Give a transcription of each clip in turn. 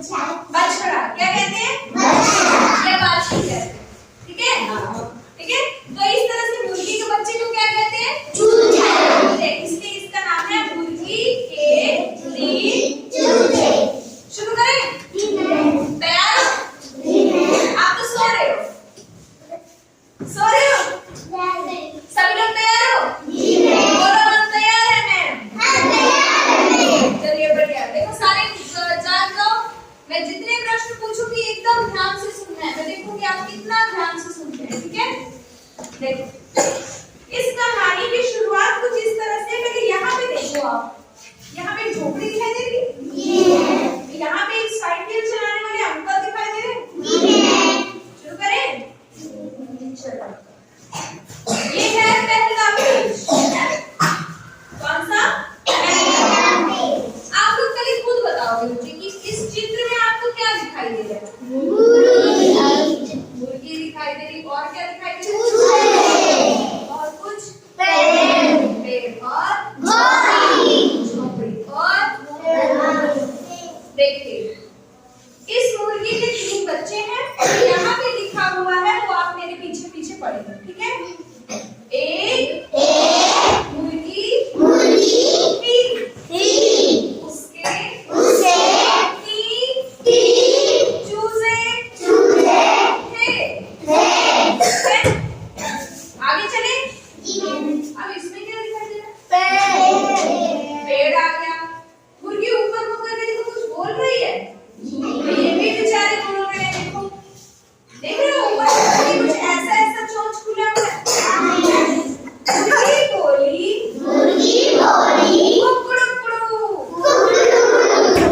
बछड़ा क्या कहते हैं? या बाछी कहते हैं। ठीक है, ठीक है। तो इस तरह से मुर्गी के बच्चे को क्या कहते हैं? चूजे। इसलिए इसका नाम है मुर्गी के 3 चूजे। शुरू करें? तैयार हो? आप तो सो रहे हो, सो रहे हो? सभी लोग तैयार हो? बोलो हम तैयार है मैम। चलिए बढ़िया। देखो सारे जान जाओ, मैं जितने प्रश्न पूछूंगी एकदम ध्यान से सुनना है। मैं देखूंगी आप कितना ध्यान से सुनते हैं। ठीक है, देखो इस कहानी की शुरुआत कुछ इस तरह से, पहले यहाँ पे देखो आप, यहाँ पे झोपड़ी दिखाई दे रही, यहाँ पे एक साइकिल चलाने वाले अंकल दिखाई दे रहे। शुरू करें? चलो, ये है पहला पेज। कौन सा? आप लोग पहले खुद बताओगे मुझे कि इस चित्र में आपको क्या दिखाई दे रहा है? मुर्गी दिखाई दे रही, और क्या दिखाई दे रहा है? और कुछ पेड़ और झोपड़ी और देखिए इस मुर्गी के 3 बच्चे हैं। यहाँ पे लिखा हुआ है वो आप मेरे पीछे पीछे पढ़ेंगे। ठीक है, एक मुर्गी थी, उसके 3 चूजे थे। आगे चले। अब इसमें क्या दिखाई दे रहा है? पेड़ आ गया। मुर्गी ऊपर मुंह करके देखो कुछ बोल रही है। ये भी बेचारे बोल रहे हैं। देखो, देख रहे हो ऊपर कुछ ऐसा ऐसा चोंच खुला हुआ है। मुर्गी बोली कुकड़ू।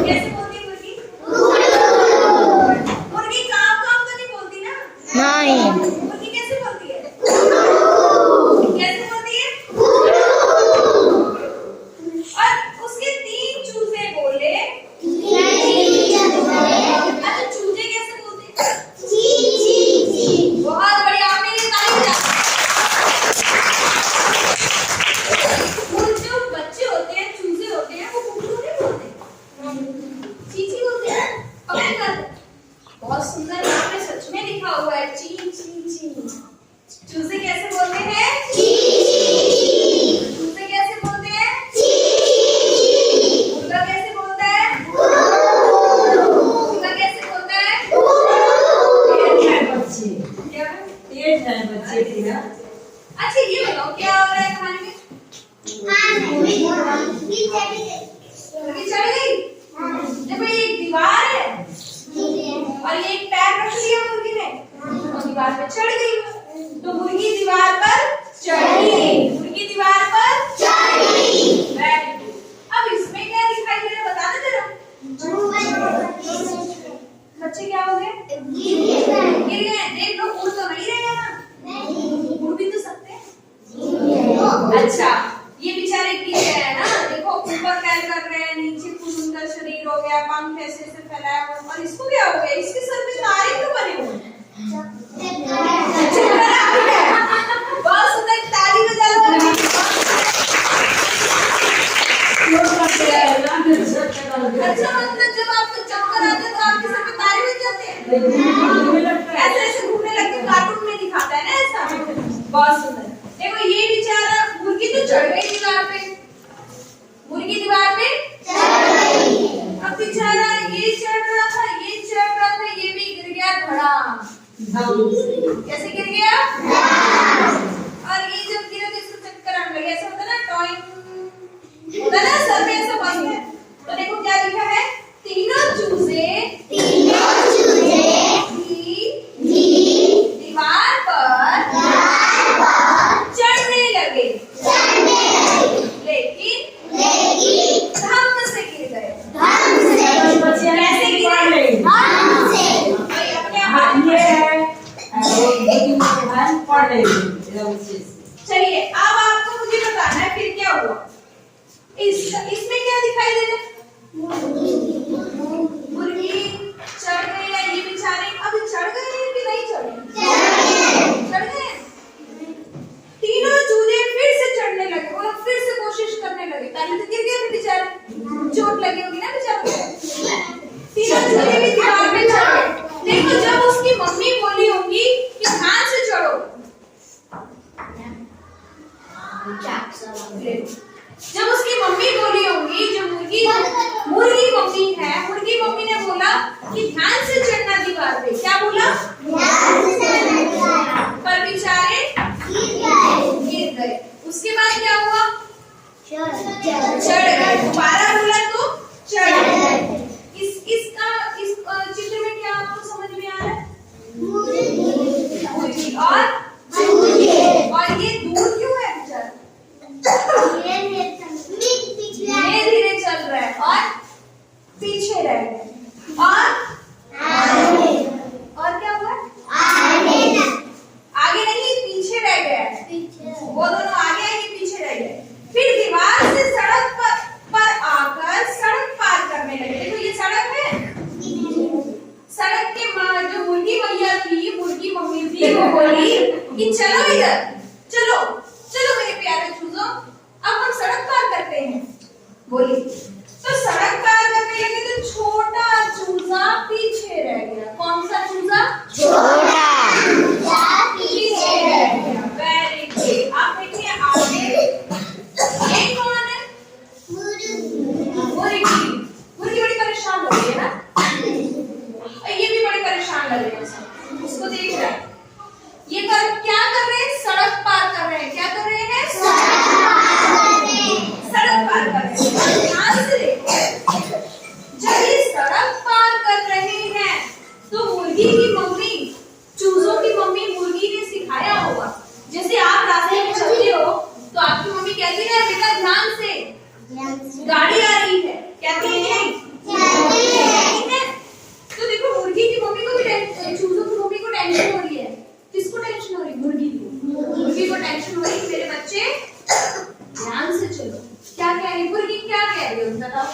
कैसे बोलती है मुर्गी? मुर्गी काम काम तो नहीं बोलती ना? नहीं। मुर्गी कैसे बोलती है? कैसे बोलती है? और उसके 3 चूजे बोले। अच्छा, चूजे कैसे बोलते हैं? बहुत बढ़िया, आपने ये तारीफ जो बच्चे होते हैं, चूजे होते हैं, वो कुकड़ू नहीं बोलते, चींची बोलते हैं। पक्की बात है, बहुत सुंदर यहाँ पे सच में लिखा हुआ है ची ची ची। चूजे कैसे बोलते हैं? चूजे कैसे बोलते हैं? मुर्गा कैसे बोलता है? मुर्गा कैसे बोलता है? अच्छा ये बताओ क्या हो रहा है खाने में? मुर्गी चढ़ गई। देखो ये एक दीवार है और ये एक पैर रख लिया मुर्गी ने और दीवार पे चढ़ गई। तो मुर्गी दीवार पर चढ़ी। मुर्गी दीवार पर चढ़ी। अब इसमें क्या दिखाई दे रहा है बता दे जरा। बच्चे क्या हो गए? गिर गए। देख लो, उड़ तो नहीं रहे ना? उड़ भी तो सकते हैं। अच्छा, ये बेचारे गिर गए हैं ना। देखो ऊपर पैर कर रहे हैं, नीचे कुछ उनका शरीर हो गया, पंख ऐसे ऐसे फैलाया हुआ। और इसको क्या हो गया? इसके सर पे तारे क्यों बने हुए हैं? बहुत सुंदर, ताली बजा लो। अच्छा, मतलब जब आपको चक्कर आते हैं तो आपके सर पे तारे बज जाते हैं? ऐसे ऐसे घूमने लगते हैं, कार्टून में दिखाता है ना ऐसा। बहुत सुंदर। देखो ये बेचारा मुर्गी तो चढ़ गई दीवार पे। मुर्गी दीवार पे चढ़ गई। अब बेचारा ये चढ़ रहा था, ये चढ़ रहा था, ये भी गिर गया धड़ाम। कैसे गिर गया? और ये जब गिरा तो इसको चक्कर आने लगे। ऐसा होता है ना, टॉइंग होता है ना, सर में ऐसा बंद है। तो देखो क्या लिखा है? तीनों चूजे दीवार पर चढ़ने लगे, लेकिन धम से गिर गए। कैसे गिरे? चलिए अब आपको मुझे बताना है फिर क्या हुआ। इसमें क्या दिखाई दे रहा है? मुर्गी चढ़ गई है। ये बेचारे अब चढ़ गए हैं कि नहीं चढ़े? चढ़ गए। तीनों चूजे फिर से चढ़ने लगे और फिर से कोशिश करने लगे। पहले तो गिर गए थे बेचारे, चोट लगी होगी ना बेचारों को। तीनों चूजे कि चलो इधर, चलो चलो मेरे प्यारे चूजों, अब हम सड़क पार करते हैं। बोली तो सड़क पार करने लगे तो छोटा चूजा पीछे रह गया। कौन सा चूजा? छोटा पीछे रह गया। Very good. आप देखिए आगे, ये कौन है? मुर्गी। मुर्गी बड़ी परेशान हो रही है ना, ये भी बड़ी परेशान लग रही है, उसको देख रहा है। ये क्या कर रहे हैं? सड़क पार कर रहे हैं। क्या कर रहे हैं? सड़क पार कर रहे हैं। ध्यान से देखो, जब ये सड़क पार कर रहे हैं तो मुर्गी की मम्मी, चूजों की मम्मी मुर्गी ने सिखाया होगा। जैसे आप रास्ते में चलते हो तो आपकी मम्मी कहती है बेटा ध्यान से, गाड़ी आ रही है, कहती है ठीक है। तो देखो मुर्गी की मम्मी को भी, चूजों की मम्मी को टेंशन हो रही है। किसको टेंशन हो रही? मुर्गी को। मुर्गी को टेंशन हो रही है मेरे बच्चे ध्यान से चलो। क्या कह रही मुर्गी? क्या कह रही है बताओ?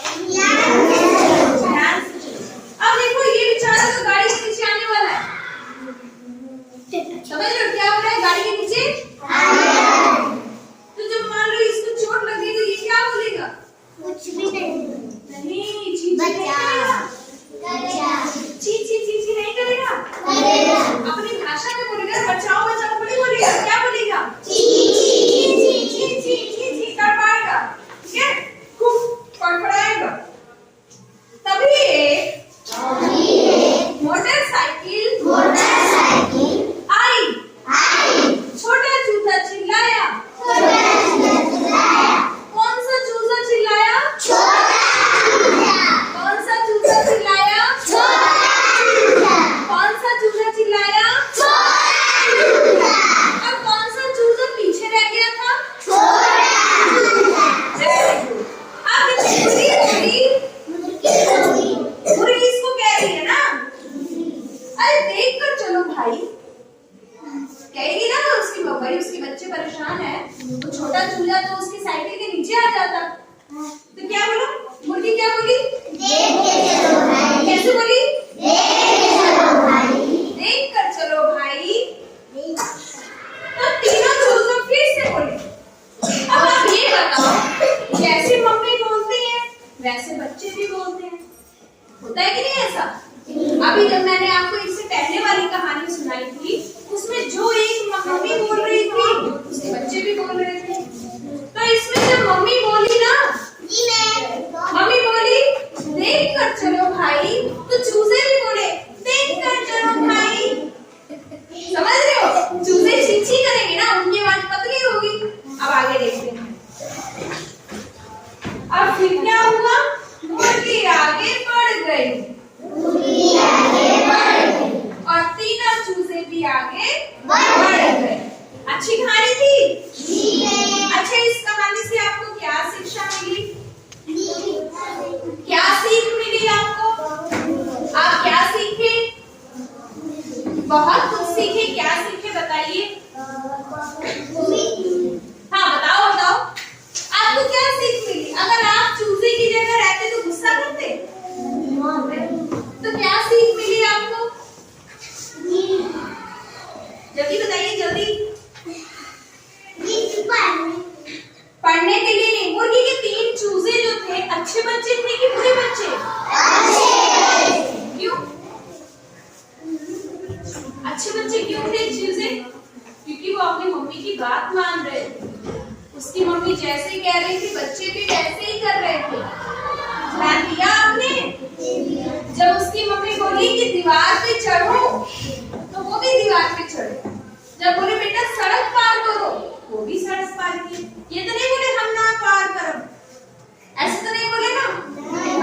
ध्यान से चलो। अब देखो ये बेचारा तो गाड़ी के नीचे आने वाला है, समझ रहे हो क्या हो रहा है? गाड़ी के नीचे तो जब मान लो इसको चोट लगी तो ये क्या बोलेगा? कुछ भी नहीं, ची नहीं करेगा। अपनी भाषा में बोलेगा, बचाओ बचाओ थोड़ी बोलेगा। क्या बोलेगा? ची कर पाएगा, ठीक है, खूब फड़फड़ाएगा। तभी एक मोटरसाइकिल आई। छोटा चूजा चिल्लाया। कौन सा चूजा चिल्लाया? कौन सा चूजा चिल्लाया? कौन सा चूजा चिल्लाया? अब कौन सा चूजा पीछे रह गया था? अब मुर्गी इसको कह रही है ना, अरे देख कर चलो भाई, कहेगी ना उसकी भाई, उसके बच्चे परेशान है तो छोटा चूजा तो उसकी साइकिल के नीचे आ जाता। तो क्या बोलो? मुर्गी क्या बोली? कैसे बोली? देख कर चलो भाई। तो तीनों चूजों फिर से बोले। अब आप ये बताओ, जैसे मम्मी बोलती है वैसे बच्चे भी बोलते हैं, होता है कि नहीं ऐसा? अभी जब मैंने आपको इससे पहले वाली कहानी सुनाई थी उसमें जो एक मम्मी बोल रही थी उसके बच्चे भी बोल रहे थे। तो इसमें जब मम्मी बोली ना, मम्मी बोली देख कर चलो भाई, तो चूजे भी बोले देख कर चलो भाई। समझ रहे हो? चूजे चींची करेंगे ना, उनकी आवाज पतली होगी। अब आगे देखते हैं। अब फिर क्या हुआ? मुर्गी आगे बढ़ गई और तीनों चूजे भी आगे बढ़ गए। अच्छी कहानी थी। अच्छा, इस कहानी से आपको क्या शिक्षा मिली? क्या सीख मिली आपको? आप क्या सीखे? बहुत कुछ सीखे। क्या सीखे बताइए? हाँ बताओ बताओ, आपको क्या सीख मिली? अगर आप चूजे की जगह रहते तो गुस्सा करते? तो क्या सीख मिली आपको? जल्दी बताइए, जल्दी। पढ़ने के लिए नहीं, मुर्गी के तीन चूजे जो थे अच्छे बच्चे थे कि बुरे बच्चे? क्यों अच्छे बच्चे क्यों थे चूजे? क्योंकि वो अपनी मम्मी की बात मान रहे थे। उसकी मम्मी जैसे कह रही थी बच्चे भी वैसे ही कर रहे थे। ध्यान दिया आपने? जब उसकी मम्मी बोली कि दीवार पे चढ़ो तो वो भी दीवार पे चढ़े। जब बोले बेटा सड़क पार करो, वो भी सड़क पार की। ये तो नहीं बोले हम ना पार करो, ऐसे तो नहीं बोले ना,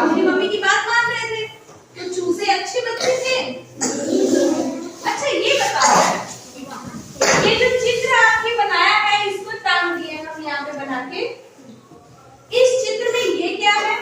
अपनी मम्मी की बात मान रहे थे। तो चूजे अच्छे बच्चे थे। अच्छा ये बताओ, ये जो चित्र आपने बनाया है इसको टांग दिया हम यहाँ पे बना के, इस चित्र में ये क्या है?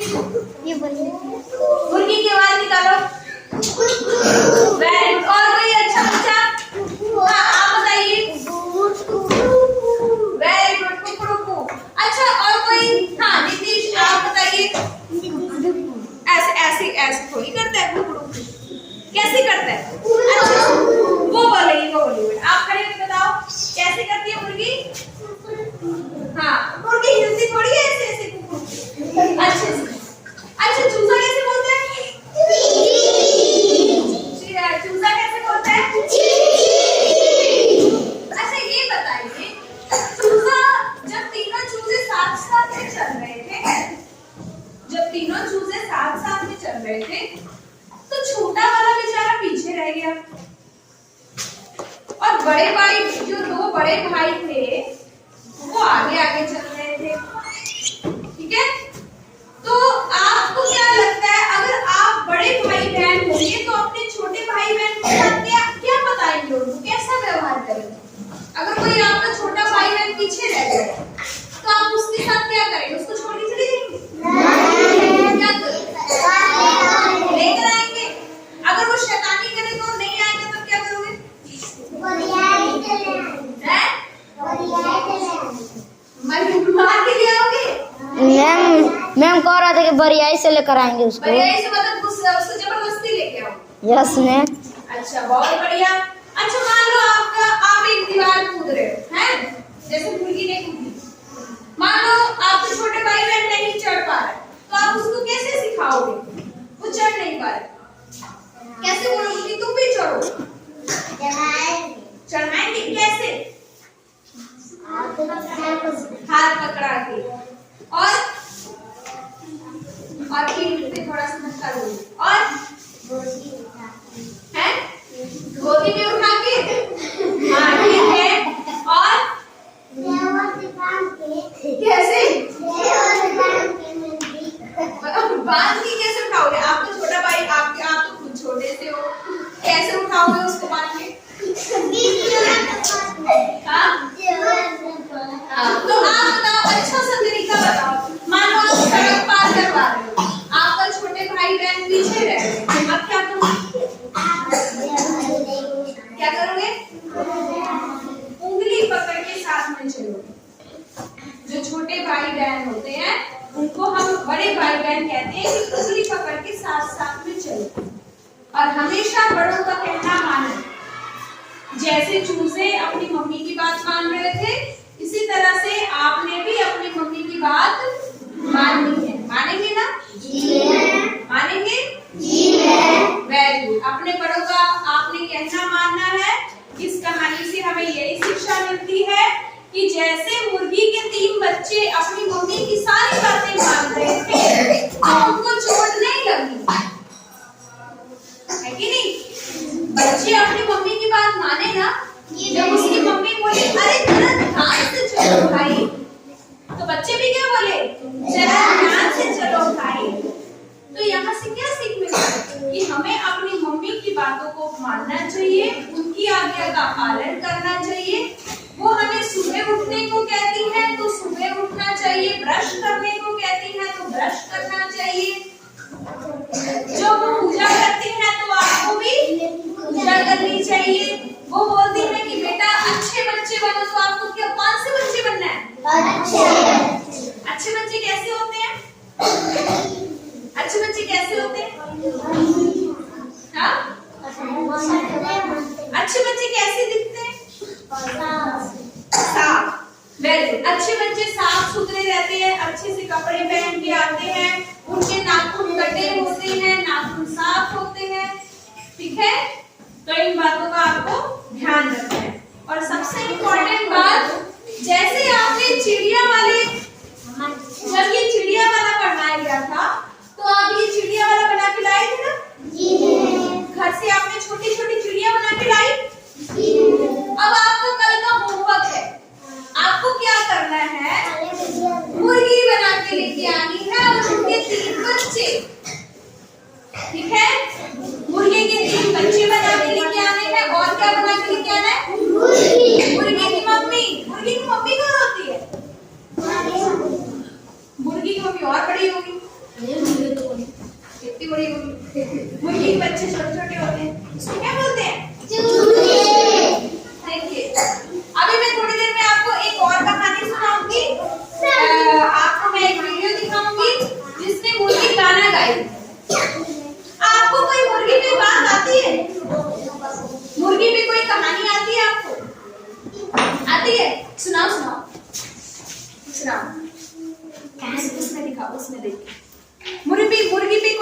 ये बोलिए मुर्गी की आवाज निकालो। Very good. और कोई अच्छा बच्चा? हाँ, आप बताइए। वेरी गुड, कुकड़ू। अच्छा, और कोई? हाँ नीतीश, आप बताइए। ऐसे ऐसे ऐसे थोड़ी करता है कुकड़ू, कैसे करता है? अच्छा, वो बोलिए। आप खड़े होकर बताओ कैसे करती है मुर्गी? हाँ, मुर्गी हिलती थोड़ी है ऐसे ऐसे कुकड़ू। अच्छा, चूजा कैसे बोलता है? चूजा कैसे बोलता है? अच्छा, ये बताइए, चूजा जब तीनों चूजे साथ साथ में चल रहे थे, तो छोटा वाला बेचारा पीछे रह गया और बड़े भाई, जो दो बड़े भाई थे, वो आगे आगे चल रहे थे। ठीक है, तो आपको क्या लगता है, अगर आप बड़े भाई बहन होंगे तो अपने छोटे भाई बहन के साथ क्या बताएंगे, उनको कैसा व्यवहार करेंगे? अगर कोई आपका छोटा भाई बहन पीछे रह जाए तो आप उसके साथ क्या करेंगे? उसको छोड़ के चले जाएंगे? क्या लेकर आएंगे? अगर वो शैतानी करे तो नहीं आएगा तो क्या करोगे? मार के ले आओगे? मैम कह रहा था कि बरियाई से लेकर आएंगे उसको। बरियाई से मतलब उसको जबरदस्ती लेके आओ? Yes ma'am. अच्छा, बहुत बढ़िया। अच्छा, मान लो आप एक दीवार कूद रहे हो, हैं? जैसे मुर्गी ने कूदी। मान लो आपके छोटे भाई बहन नहीं चढ़ पा रहे, तो आप उसको कैसे सिखाओगे? वो चढ़ नहीं पा रहे, कैसे बोलोगे कि तुम भी चढ़ो? चढ़ाएंगे कैसे? हाथ पकड़ा के और पीठ पे थोड़ा सा धक्का दोगे और हैं? गोदी में उठा के? हाँ, ठीक है। और कैसे? बांध के कैसे उठाओगे? आप तो छोटा भाई, आप तो खुद छोटे से हो, कैसे उठाओगे उसको बांध के? हाँ? तो आप बताओ, अच्छा सा तरीका बताओ। मान लो आप सड़क पार करवा रहे हो, आपका छोटे भाई बहन पीछे रह गए, अब क्या करोगे? क्या करोगे? उंगली पकड़ के साथ में चलोगे। जो छोटे भाई बहन होते हैं उनको हम बड़े भाई बहन कहते हैं कि उंगली पकड़ के साथ साथ में चलो और हमेशा बड़ों का कहना मानो। जैसे चूजे अपनी मम्मी की बात मान रहे थे, इसी तरह से आपने भी अपनी मम्मी की बात माननी है। मानेंगे ना? जी मानेंगे? जी वेरी गुड। अपने बड़ों का आपने कहना मानना है। इस कहानी से हमें यही शिक्षा मिलती है कि जैसे मुर्गी के 3 बच्चे अपनी मम्मी की सारी बातें मान रहे थे तो उनको चोट नहीं लगी, है कि नहीं? बच्चे अपनी मम्मी की बात माने ना, जब उसकी मम्मी बोली अरे जरा ध्यान से चलो भाई, तो बच्चे भी क्या बोले? जरा ध्यान से चलो भाई। तो यहाँ से क्या सीख मिलता है कि हमें अपनी मम्मी की बातों को मानना चाहिए, उनकी आज्ञा का पालन करना चाहिए। वो हमें सुबह उठने को कहती है तो सुबह उठना चाहिए, ब्रश करने को कहती है तो ब्रश करना चाहिए। जो वो पूजा करती है तो आपको भी पूजा करनी चाहिए। वो बोलती है कि बेटा अच्छे बच्चे बनो, तो आपको क्या कौन से बच्चे बनना है? अच्छे बच्चे कैसे होते हैं? अच्छे बच्चे कैसे होते हैं? हाँ? अच्छे बच्चे कैसे दिखते हैं? साफ। Very good. अच्छे बच्चे साफ सुथरे रहते हैं, अच्छे से कपड़े पहन के आते हैं, उनके नाखून कटे होते हैं, नाखून साफ होते हैं। ठीक है, तो इन बातों का आपको ध्यान रखना है। और सबसे इम्पोर्टेंट बात, जैसे आपने चिड़िया वाले, जब ये चिड़िया वाला पढ़ाया गया था तो आप ये चिड़िया वाला बना के लाए थे ना? घर से आपने छोटी छोटी चिड़िया बना के लाई। अब आपका कल का होमवर्क है, आपको क्या करना है? मुर्गी बना के लेके आनी है और उनके 3 बच्चे। ठीक है, मुर्गी के 3 बच्चे बना के लेके आने हैं। और क्या बना के लेके आना है? मुर्गी की मम्मी। मुर्गी की मम्मी कौन होती है? मुर्गी की मम्मी और बड़ी होगी।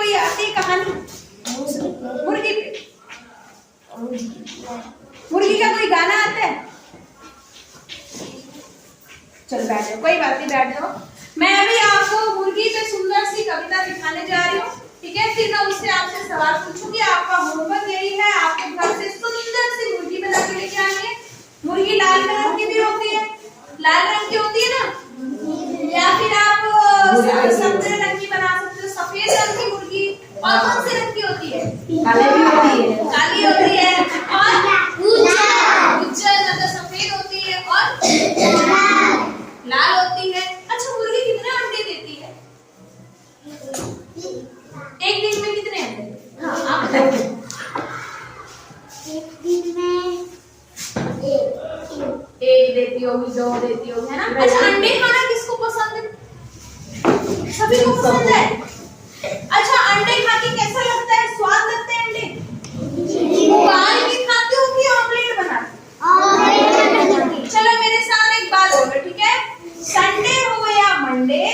कोई आती है कहानी मुर्गी पे? मुर्गी का कोई गाना आता है? चल बैठ जाओ, कोई बात नहीं, बैठ जाओ। मैं अभी आपको मुर्गी पे सुंदर सी कविता दिखाने जा रही हूँ, ठीक है? फिर मैं उससे आपसे सवाल पूछूंगी। आपका होमवर्क यही है, आपको घर से सुंदर सी मुर्गी बना के लेके आनी है। मुर्गी लाल कलर की भी होती है, लाल रंग की होती है ना, या फिर आप संतरे रंग की बना सकते हो, सफेद रंग की मुर्गी। और कौन सी रंग की होती है? काली भी होती है, काली होती है, और उज्जल मतलब सफेद होती है, और लाल होती है। अच्छा, मुर्गी कितने अंडे देती है? एक दिन में कितने अंडे? हाँ, आप बताइए। एक देती होगी, 2 देती होगी, है ना? अच्छा, अंडे खाना किसको पसंद है? सभी को पसंद है। अच्छा, अंडे खा के कैसा लगता है? स्वाद लगता है अंडे? उबाल के खाते हो कि ऑमलेट बनाते? चलो मेरे साथ एक बात बोलो, ठीक है? संडे हो या मंडे,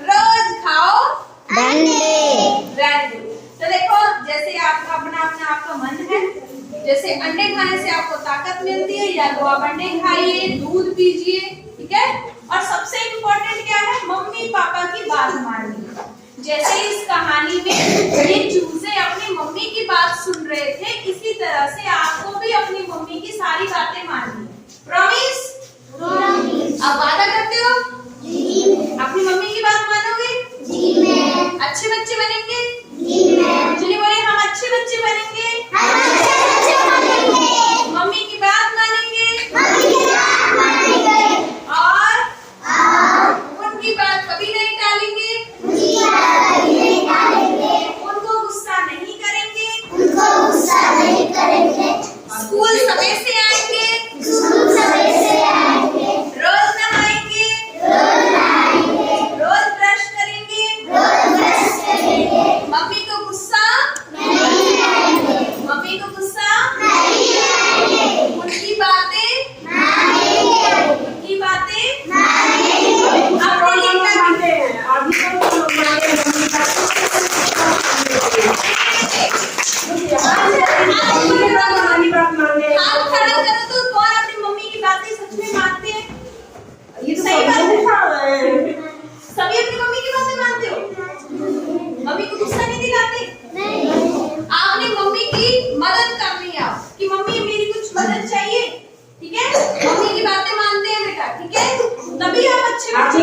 रोज खाओ अंडे। तो देखो, जैसे आपका अपना आपका मन है, जैसे अंडे खाने से आपको ताकत मिलती है, या तो आप अंडे खाइए, दूध पीजिए, ठीक है? और सबसे इम्पोर्टेंट क्या है? मम्मी पापा की बात मानिए। जैसे इस कहानी में ये चूजे अपनी मम्मी की बात सुन रहे थे, इसी तरह से आपको भी अपनी मम्मी की सारी बातें माननी है। प्रॉमिस? आप वादा करते हो? अपनी मम्मी की बात मानोगे? अच्छे बच्चे बनेंगे? चलिए बोले, हम अच्छे बच्चे बनेंगे, मम्मी की बात मानेंगे, और उनकी बात कभी नहीं टालेंगे, उनको गुस्सा नहीं करेंगे, स्कूल समय से आएंगे, रोज नहाएंगे, रोज ब्रश करेंगे, मम्मी को गुस्सा उनकी बातें आप बोलिए मानते हैं। अभी तो लोग मानते हैं, मम्मी का नानी बात मानते हैं। हाथ खड़ा करो तो कौन अपनी मम्मी की बातें सच में मानते हैं? ये तो सही बात है। है। सभी अपनी मम्मी की बातें मानते हो? मम्मी को गुस्सा नहीं दिलाते? आपने मम्मी की मदद करनी है, कि मम्मी मेरी कुछ मदद चाहिए, ठीक है? मम्मी की बातें मानते हैं बेटा, ठीक है? तभी आप अच्छे बच्चे,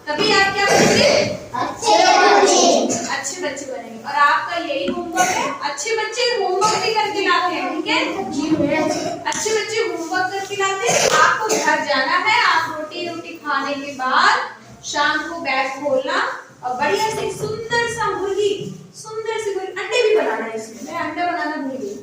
तभी आप क्या बनेंगे? अच्छे बच्चे बनेंगे। और आपका यही होमवर्क है। अच्छे बच्चे होमवर्क भी करके लाते हैं, ठीक है? अच्छे बच्चे होमवर्क करके लाते हैं। आपको घर जाना है, आप रोटी खाने के बाद शाम को बैग खोलना और बढ़िया से सुंदर सी मुर्गी, अंडे भी बनाना है इसमें। मैं अंडा बनाना भूल गई।